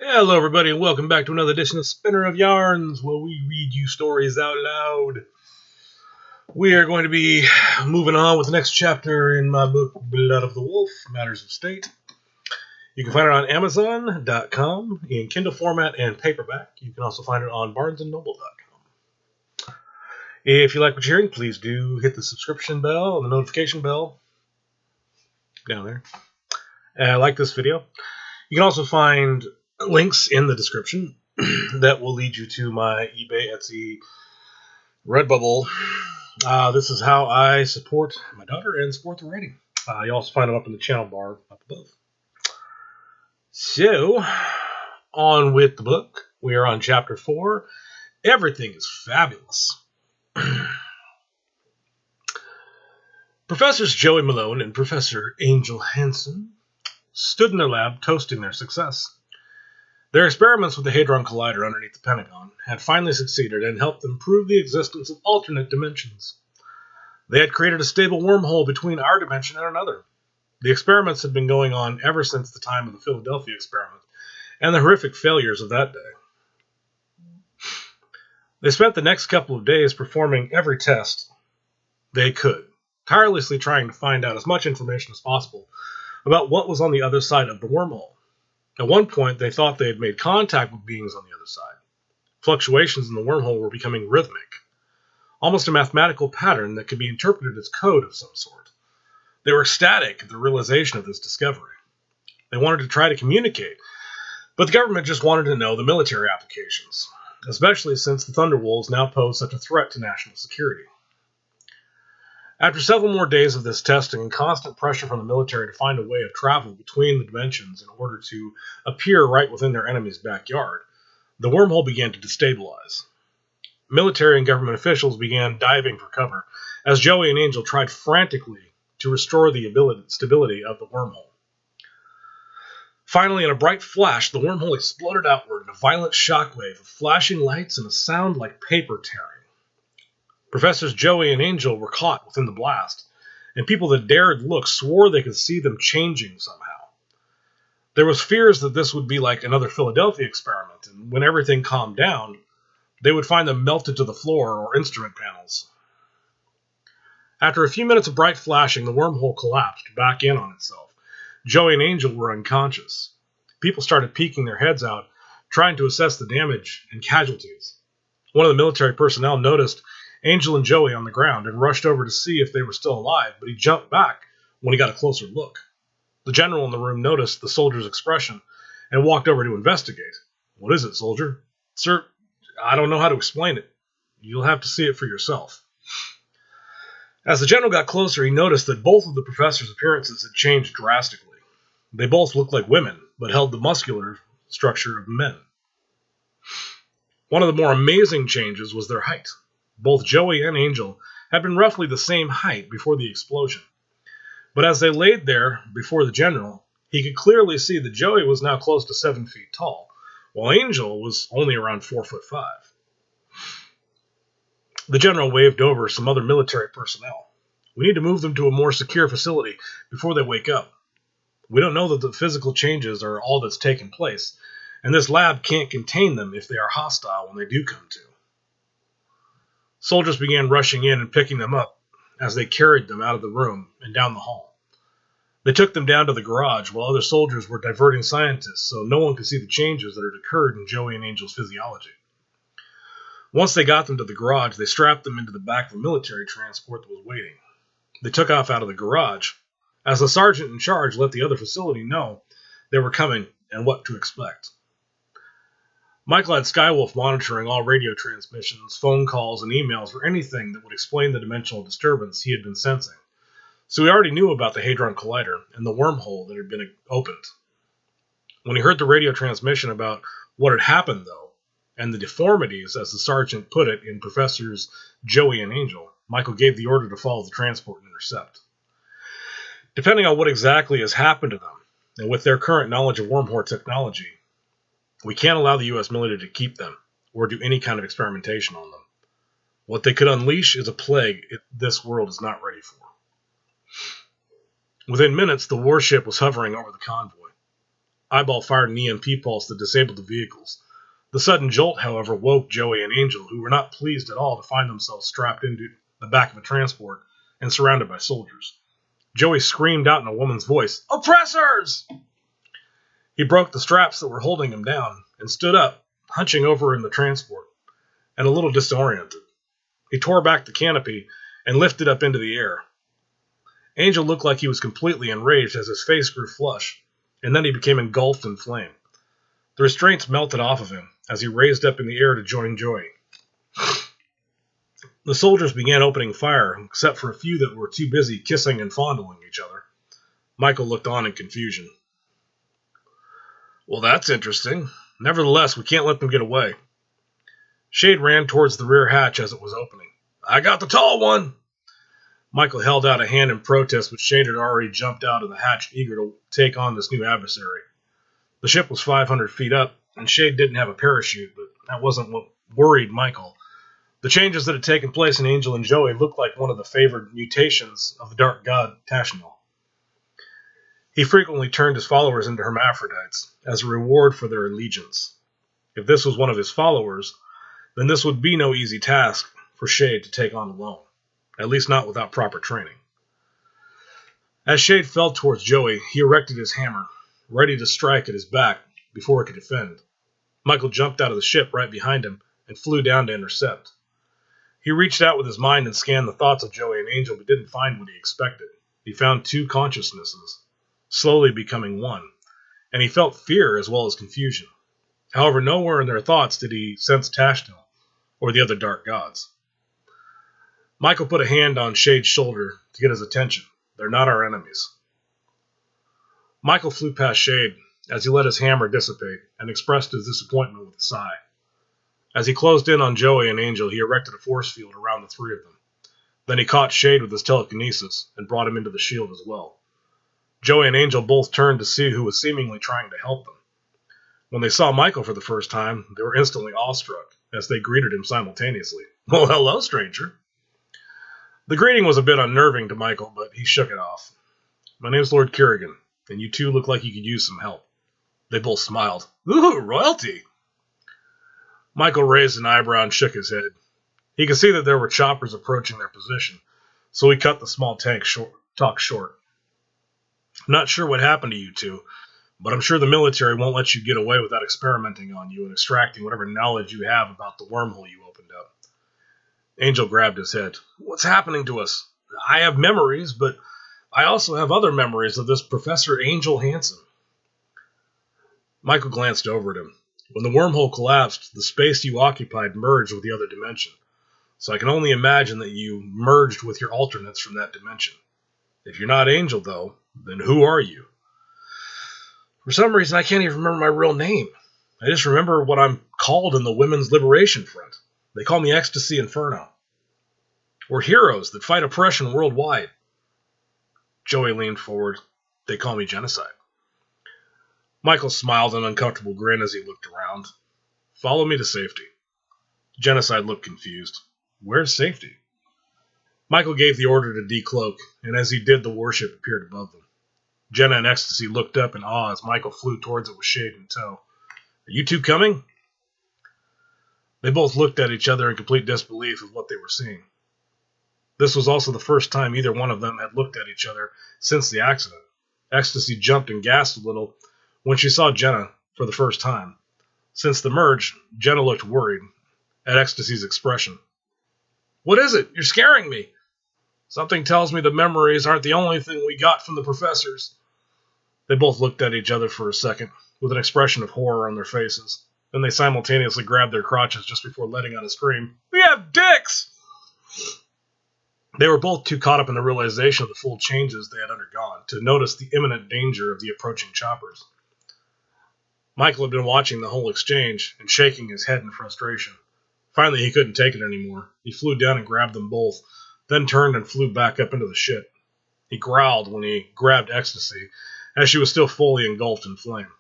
Hello, everybody, and welcome back to another edition of Spinner of Yarns, where we read you stories out loud. We are going to be moving on with the next chapter in my book, Blood of the Wolf, Matters of State. You can find it on Amazon.com in Kindle format and paperback. You can also find it on BarnesandNoble.com. If you like what you're hearing, please do hit the subscription bell and the notification bell down there. Like this video. You can also find links in the description that will lead you to my eBay, Etsy, Redbubble. This is how I support my daughter and support the writing. You also find them up in the channel bar up above. So, on with the book. We are on Chapter 4. Everything is fabulous. Professors Joey Malone and Professor Angel Hansen stood in their lab toasting their success. Their experiments with the Hadron Collider underneath the Pentagon had finally succeeded and helped them prove the existence of alternate dimensions. They had created a stable wormhole between our dimension and another. The experiments had been going on ever since the time of the Philadelphia experiment and the horrific failures of that day. They spent the next couple of days performing every test they could, tirelessly trying to find out as much information as possible about what was on the other side of the wormhole. At one point, they thought they had made contact with beings on the other side. Fluctuations in the wormhole were becoming rhythmic, almost a mathematical pattern that could be interpreted as code of some sort. They were ecstatic at the realization of this discovery. They wanted to try to communicate, but the government just wanted to know the military applications, especially since the Thunderwolves now pose such a threat to national security. After several more days of this testing and constant pressure from the military to find a way of travel between the dimensions in order to appear right within their enemy's backyard, the wormhole began to destabilize. Military and government officials began diving for cover as Joey and Angel tried frantically to restore the stability of the wormhole. Finally, in a bright flash, the wormhole exploded outward in a violent shockwave of flashing lights and a sound like paper tearing. Professors Joey and Angel were caught within the blast, and people that dared look swore they could see them changing somehow. There was fears that this would be like another Philadelphia experiment, and when everything calmed down, they would find them melted to the floor or instrument panels. After a few minutes of bright flashing, the wormhole collapsed back in on itself. Joey and Angel were unconscious. People started peeking their heads out, trying to assess the damage and casualties. One of the military personnel noticed Angel and Joey on the ground and rushed over to see if they were still alive, but he jumped back when he got a closer look. The general in the room noticed the soldier's expression and walked over to investigate. "What is it, soldier?" "Sir, I don't know how to explain it. You'll have to see it for yourself." As the general got closer, he noticed that both of the professors' appearances had changed drastically. They both looked like women, but held the muscular structure of men. One of the more amazing changes was their height. Both Joey and Angel had been roughly the same height before the explosion. But as they laid there before the general, he could clearly see that Joey was now close to 7 feet tall, while Angel was only around 4'5". The general waved over some other military personnel. "We need to move them to a more secure facility before they wake up. We don't know that the physical changes are all that's taken place, and this lab can't contain them if they are hostile when they do come to." Soldiers began rushing in and picking them up as they carried them out of the room and down the hall. They took them down to the garage while other soldiers were diverting scientists so no one could see the changes that had occurred in Joey and Angel's physiology. Once they got them to the garage, they strapped them into the back of a military transport that was waiting. They took off out of the garage as the sergeant in charge let the other facility know they were coming and what to expect. Michael had Skywolf monitoring all radio transmissions, phone calls, and emails for anything that would explain the dimensional disturbance he had been sensing. So he already knew about the Hadron Collider and the wormhole that had been opened. When he heard the radio transmission about what had happened, though, and the deformities, as the sergeant put it, in Professors Joey and Angel, Michael gave the order to follow the transport and intercept. Depending on what exactly has happened to them, and with their current knowledge of wormhole technology, we can't allow the U.S. military to keep them or do any kind of experimentation on them. What they could unleash is a plague this world is not ready for. Within minutes, the warship was hovering over the convoy. Eyeball fired an EMP pulse that disabled the vehicles. The sudden jolt, however, woke Joey and Angel, who were not pleased at all to find themselves strapped into the back of a transport and surrounded by soldiers. Joey screamed out in a woman's voice, "Oppressors!" He broke the straps that were holding him down and stood up, hunching over in the transport, and a little disoriented. He tore back the canopy and lifted up into the air. Angel looked like he was completely enraged as his face grew flush, and then he became engulfed in flame. The restraints melted off of him as he raised up in the air to join Joey. The soldiers began opening fire, except for a few that were too busy kissing and fondling each other. Michael looked on in confusion. "Well, that's interesting. Nevertheless, we can't let them get away." Shade ran towards the rear hatch as it was opening. "I got the tall one!" Michael held out a hand in protest, but Shade had already jumped out of the hatch, eager to take on this new adversary. The ship was 500 feet up, and Shade didn't have a parachute, but that wasn't what worried Michael. The changes that had taken place in Angel and Joey looked like one of the favored mutations of the dark god Tashnal. He frequently turned his followers into hermaphrodites as a reward for their allegiance. If this was one of his followers, then this would be no easy task for Shade to take on alone, at least not without proper training. As Shade fell towards Joey, he erected his hammer, ready to strike at his back before he could defend. Michael jumped out of the ship right behind him and flew down to intercept. He reached out with his mind and scanned the thoughts of Joey and Angel, but didn't find what he expected. He found two consciousnesses, slowly becoming one, and he felt fear as well as confusion. However, nowhere in their thoughts did he sense Tashnal or the other dark gods. Michael put a hand on Shade's shoulder to get his attention. "They're not our enemies." Michael flew past Shade as he let his hammer dissipate and expressed his disappointment with a sigh. As he closed in on Joey and Angel, he erected a force field around the three of them. Then he caught Shade with his telekinesis and brought him into the shield as well. Joey and Angel both turned to see who was seemingly trying to help them. When they saw Michael for the first time, they were instantly awestruck as they greeted him simultaneously. "Well, hello, stranger." The greeting was a bit unnerving to Michael, but he shook it off. "My name's Lord Kerrigan, and you two look like you could use some help." They both smiled. "Ooh, royalty!" Michael raised an eyebrow and shook his head. He could see that there were choppers approaching their position, so he cut the small talk short. "I'm not sure what happened to you two, but I'm sure the military won't let you get away without experimenting on you and extracting whatever knowledge you have about the wormhole you opened up." Angel grabbed his head. "What's happening to us? I have memories, but I also have other memories of this Professor Angel Hansen." Michael glanced over at him. "When the wormhole collapsed, the space you occupied merged with the other dimension. So I can only imagine that you merged with your alternates from that dimension. If you're not Angel, though, then who are you?" "For some reason, I can't even remember my real name. I just remember what I'm called in the Women's Liberation Front. They call me Ecstasy Inferno. We're heroes that fight oppression worldwide." Joey leaned forward. "They call me Genocide." Michael smiled an uncomfortable grin as he looked around. "Follow me to safety." Genocide looked confused. "Where's safety?" Michael gave the order to decloak, and as he did, the warship appeared above them. Jenna and Ecstasy looked up in awe as Michael flew towards it with Shade in tow. "Are you two coming?" They both looked at each other in complete disbelief of what they were seeing. This was also the first time either one of them had looked at each other since the accident. Ecstasy jumped and gasped a little when she saw Jenna for the first time. Since the merge, Jenna looked worried at Ecstasy's expression. "What is it? You're scaring me." "Something tells me the memories aren't the only thing we got from the professors." They both looked at each other for a second, with an expression of horror on their faces. Then they simultaneously grabbed their crotches just before letting out a scream. "We have dicks!" They were both too caught up in the realization of the full changes they had undergone to notice the imminent danger of the approaching choppers. Michael had been watching the whole exchange and shaking his head in frustration. Finally, he couldn't take it anymore. He flew down and grabbed them both, then turned and flew back up into the ship. He growled when he grabbed Ecstasy, as she was still fully engulfed in flame.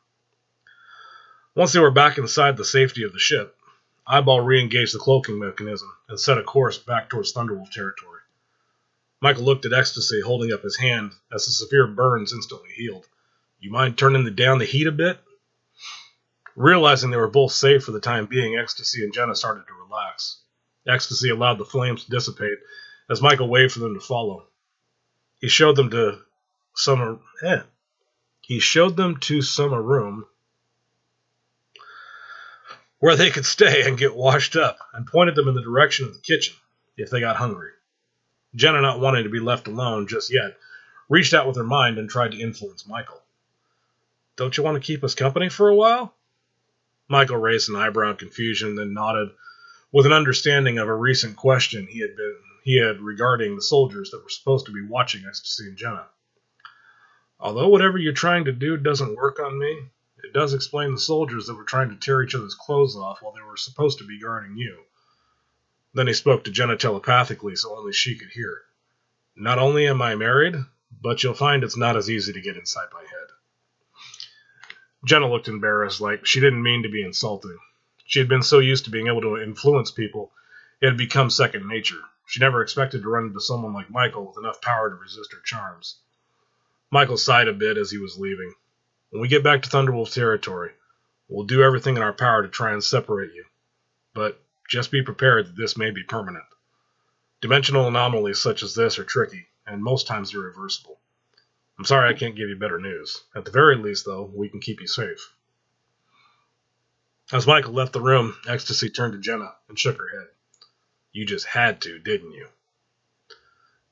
Once they were back inside the safety of the ship, Eyeball re-engaged the cloaking mechanism and set a course back towards Thunderwolf territory. Michael looked at Ecstasy, holding up his hand as the severe burns instantly healed. You mind turning down the heat a bit? Realizing they were both safe for the time being, Ecstasy and Jenna started to relax. Ecstasy allowed the flames to dissipate as Michael waved for them to follow. He showed them to some room where they could stay and get washed up, and pointed them in the direction of the kitchen if they got hungry. Jenna, not wanting to be left alone just yet, reached out with her mind and tried to influence Michael. Don't you want to keep us company for a while? Michael raised an eyebrow in confusion, then nodded with an understanding of a recent question he had regarding the soldiers that were supposed to be watching Ecstasy and Jenna. Although whatever you're trying to do doesn't work on me, it does explain the soldiers that were trying to tear each other's clothes off while they were supposed to be guarding you. Then he spoke to Jenna telepathically so only she could hear. Not only am I married, but you'll find it's not as easy to get inside my head. Jenna looked embarrassed, like she didn't mean to be insulting. She had been so used to being able to influence people, it had become second nature. She never expected to run into someone like Michael with enough power to resist her charms. Michael sighed a bit as he was leaving. When we get back to Thunderwolf territory, we'll do everything in our power to try and separate you. But just be prepared that this may be permanent. Dimensional anomalies such as this are tricky, and most times irreversible. I'm sorry I can't give you better news. At the very least, though, we can keep you safe. As Michael left the room, Ecstasy turned to Jenna and shook her head. You just had to, didn't you?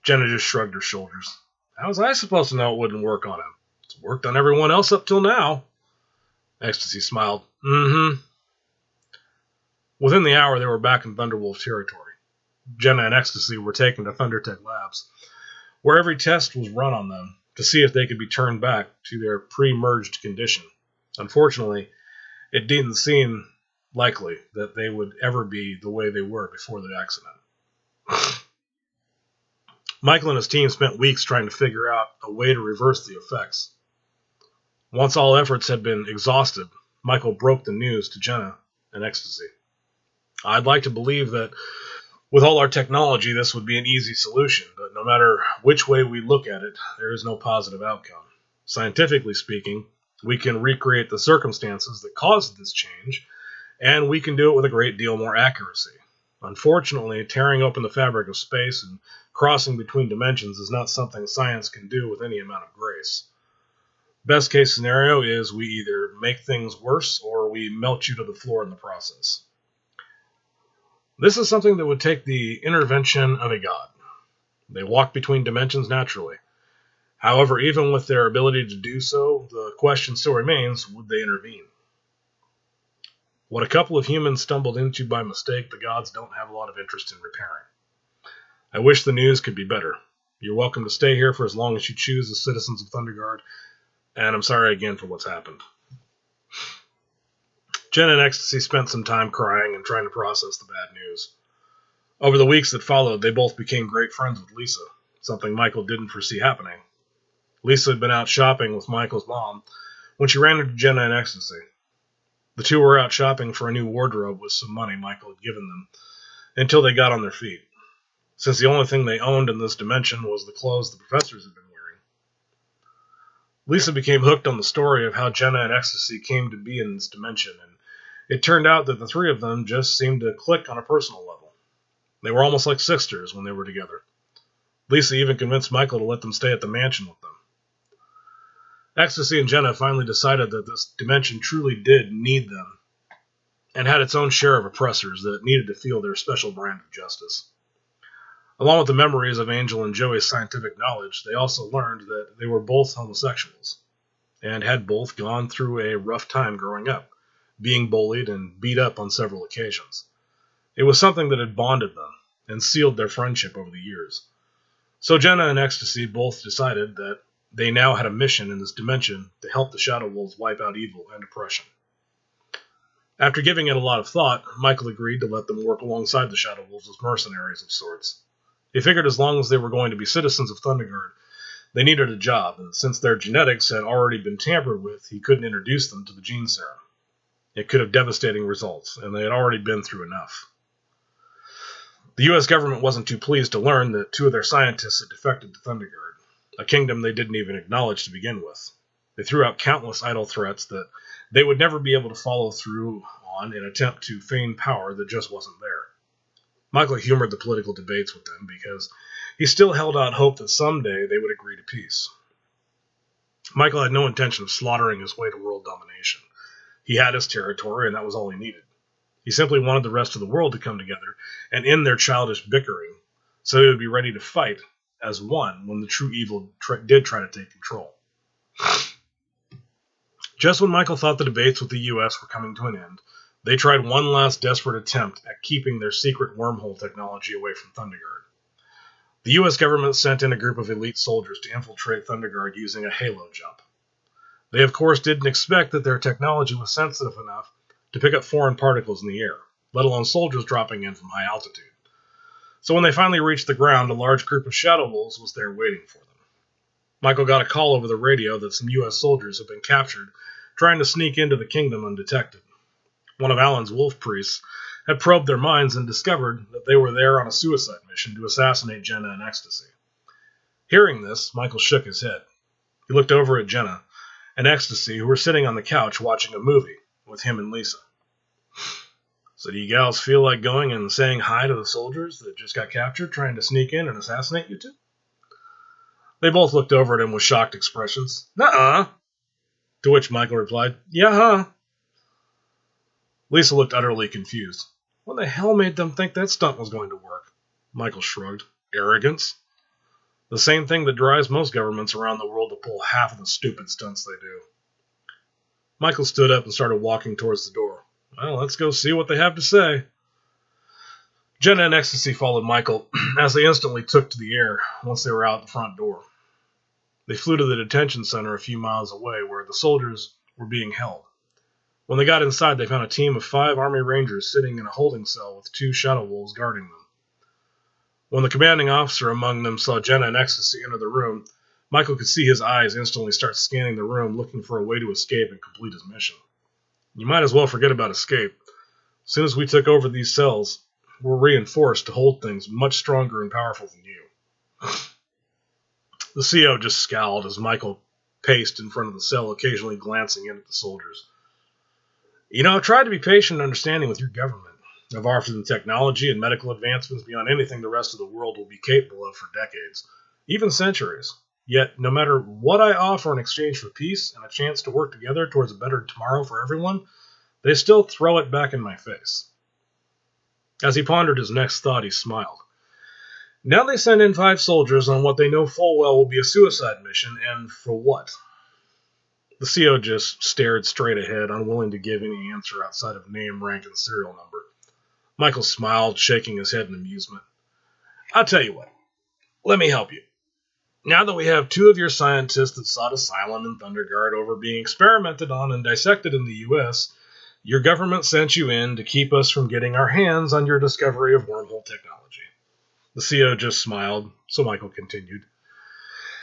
Jenna just shrugged her shoulders. How was I supposed to know it wouldn't work on him? It's worked on everyone else up till now. Ecstasy smiled. Mm-hmm. Within the hour, they were back in Thunderwolf territory. Jenna and Ecstasy were taken to Thundertech Labs, where every test was run on them to see if they could be turned back to their pre-merged condition. Unfortunately, it didn't seem likely that they would ever be the way they were before the accident. Michael and his team spent weeks trying to figure out a way to reverse the effects. Once all efforts had been exhausted, Michael broke the news to Jenna and Ecstasy. I'd like to believe that with all our technology, this would be an easy solution, but no matter which way we look at it, there is no positive outcome. Scientifically speaking, we can recreate the circumstances that caused this change, and we can do it with a great deal more accuracy. Unfortunately, tearing open the fabric of space and crossing between dimensions is not something science can do with any amount of grace. Best case scenario is we either make things worse or we melt you to the floor in the process. This is something that would take the intervention of a god. They walk between dimensions naturally. However, even with their ability to do so, the question still remains, would they intervene? What a couple of humans stumbled into by mistake, the gods don't have a lot of interest in repairing. I wish the news could be better. You're welcome to stay here for as long as you choose as citizens of Thunderguard, and I'm sorry again for what's happened. Jen and Ecstasy spent some time crying and trying to process the bad news. Over the weeks that followed, they both became great friends with Lisa, something Michael didn't foresee happening. Lisa had been out shopping with Michael's mom when she ran into Jenna and Ecstasy. The two were out shopping for a new wardrobe with some money Michael had given them, until they got on their feet, since the only thing they owned in this dimension was the clothes the professors had been wearing. Lisa became hooked on the story of how Jenna and Ecstasy came to be in this dimension, and it turned out that the three of them just seemed to click on a personal level. They were almost like sisters when they were together. Lisa even convinced Michael to let them stay at the mansion with them. Ecstasy and Jenna finally decided that this dimension truly did need them, and had its own share of oppressors that needed to feel their special brand of justice. Along with the memories of Angel and Joey's scientific knowledge, they also learned that they were both homosexuals, and had both gone through a rough time growing up, being bullied and beat up on several occasions. It was something that had bonded them, and sealed their friendship over the years. So Jenna and Ecstasy both decided that they now had a mission in this dimension to help the Shadow Wolves wipe out evil and oppression. After giving it a lot of thought, Michael agreed to let them work alongside the Shadow Wolves as mercenaries of sorts. He figured as long as they were going to be citizens of Thunderguard, they needed a job, and since their genetics had already been tampered with, he couldn't introduce them to the gene serum. It could have devastating results, and they had already been through enough. The U.S. government wasn't too pleased to learn that two of their scientists had defected to Thunderguard, a kingdom they didn't even acknowledge to begin with. They threw out countless idle threats that they would never be able to follow through on in an attempt to feign power that just wasn't there. Michael humored the political debates with them because he still held out hope that someday they would agree to peace. Michael had no intention of slaughtering his way to world domination. He had his territory, and that was all he needed. He simply wanted the rest of the world to come together and end their childish bickering so they would be ready to fight as one when the true evil did try to take control. Just when Michael thought the debates with the U.S. were coming to an end, they tried one last desperate attempt at keeping their secret wormhole technology away from Thunderguard. The U.S. government sent in a group of elite soldiers to infiltrate Thunderguard using a halo jump. They, of course, didn't expect that their technology was sensitive enough to pick up foreign particles in the air, let alone soldiers dropping in from high altitude. So when they finally reached the ground, a large group of Shadow Wolves was there waiting for them. Michael got a call over the radio that some U.S. soldiers had been captured trying to sneak into the kingdom undetected. One of Alan's wolf priests had probed their minds and discovered that they were there on a suicide mission to assassinate Jenna and Ecstasy. Hearing this, Michael shook his head. He looked over at Jenna and Ecstasy, who were sitting on the couch watching a movie with him and Lisa. So do you gals feel like going and saying hi to the soldiers that just got captured, trying to sneak in and assassinate you two? They both looked over at him with shocked expressions. Nuh-uh. To which Michael replied, yeah, huh? Lisa looked utterly confused. What the hell made them think that stunt was going to work? Michael shrugged. Arrogance. The same thing that drives most governments around the world to pull half of the stupid stunts they do. Michael stood up and started walking towards the door. Well, let's go see what they have to say. Jenna and Ecstasy followed Michael as they instantly took to the air once they were out the front door. They flew to the detention center a few miles away where the soldiers were being held. When they got inside, they found a team of 5 Army Rangers sitting in a holding cell with 2 Shadow Wolves guarding them. When the commanding officer among them saw Jenna and Ecstasy enter the room, Michael could see his eyes instantly start scanning the room, looking for a way to escape and complete his mission. You might as well forget about escape. As soon as we took over these cells, we're reinforced to hold things much stronger and powerful than you. The CO just scowled as Michael paced in front of the cell, occasionally glancing in at the soldiers. You know, I've tried to be patient and understanding with your government. I've offered them technology and medical advancements beyond anything the rest of the world will be capable of for decades, even centuries. Yet, no matter what I offer in exchange for peace and a chance to work together towards a better tomorrow for everyone, they still throw it back in my face. As he pondered his next thought, he smiled. Now they send in 5 soldiers on what they know full well will be a suicide mission, and for what? The CO just stared straight ahead, unwilling to give any answer outside of name, rank, and serial number. Michael smiled, shaking his head in amusement. I'll tell you what. Let me help you. Now that we have 2 of your scientists that sought asylum in Thunderguard over being experimented on and dissected in the U.S., your government sent you in to keep us from getting our hands on your discovery of wormhole technology. The CO just smiled, so Michael continued.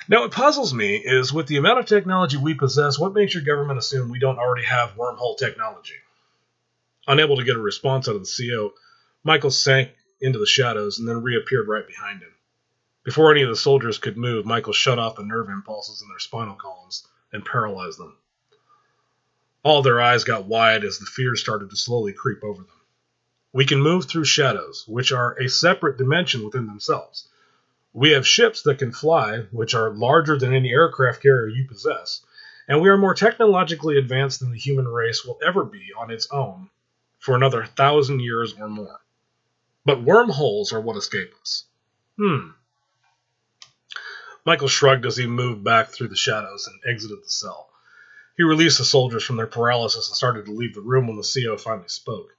Now, what puzzles me is, with the amount of technology we possess, what makes your government assume we don't already have wormhole technology? Unable to get a response out of the CO, Michael sank into the shadows and then reappeared right behind him. Before any of the soldiers could move, Michael shut off the nerve impulses in their spinal columns and paralyzed them. All their eyes got wide as the fear started to slowly creep over them. We can move through shadows, which are a separate dimension within themselves. We have ships that can fly, which are larger than any aircraft carrier you possess, and we are more technologically advanced than the human race will ever be on its own for another 1,000 years or more. But wormholes are what escape us. Michael shrugged as he moved back through the shadows and exited the cell. He released the soldiers from their paralysis and started to leave the room when the CO finally spoke.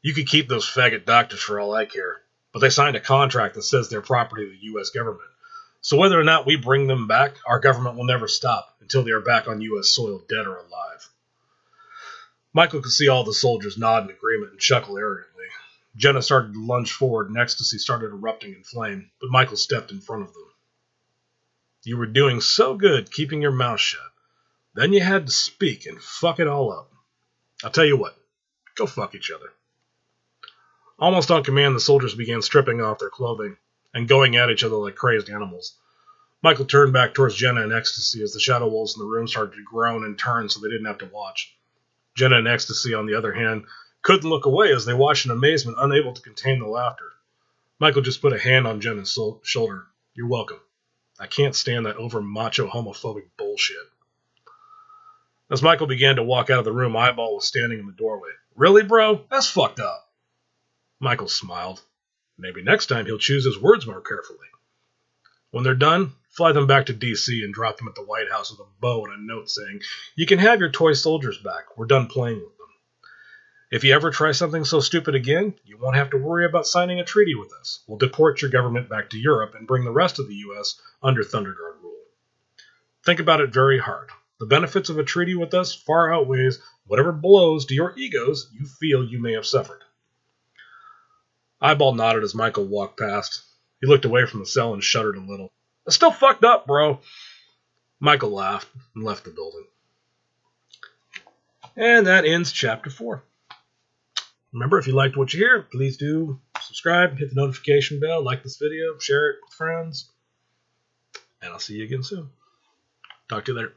You could keep those faggot doctors for all I care, but they signed a contract that says they're property of the U.S. government. So whether or not we bring them back, our government will never stop until they are back on U.S. soil, dead or alive. Michael could see all the soldiers nod in agreement and chuckle arrogantly. Jenna started to lunge forward and Ecstasy started erupting in flame, but Michael stepped in front of them. You were doing so good keeping your mouth shut. Then you had to speak and fuck it all up. I'll tell you what, go fuck each other. Almost on command, the soldiers began stripping off their clothing and going at each other like crazed animals. Michael turned back towards Jenna in ecstasy as the shadow wolves in the room started to groan and turn so they didn't have to watch. Jenna in ecstasy, on the other hand, couldn't look away as they watched in amazement, unable to contain the laughter. Michael just put a hand on Jenna's shoulder. You're welcome. I can't stand that over-macho homophobic bullshit. As Michael began to walk out of the room, Eyeball was standing in the doorway. Really, bro? That's fucked up. Michael smiled. Maybe next time he'll choose his words more carefully. When they're done, fly them back to D.C. and drop them at the White House with a bow and a note saying, you can have your toy soldiers back. We're done playing with them. If you ever try something so stupid again, you won't have to worry about signing a treaty with us. We'll deport your government back to Europe and bring the rest of the U.S. under Thunderguard rule. Think about it very hard. The benefits of a treaty with us far outweighs whatever blows to your egos you feel you may have suffered. Eyeball nodded as Michael walked past. He looked away from the cell and shuddered a little. It's still fucked up, bro. Michael laughed and left the building. And that ends Chapter 4. Remember, if you liked what you hear, please do subscribe, hit the notification bell, like this video, share it with friends. And I'll see you again soon. Talk to you later.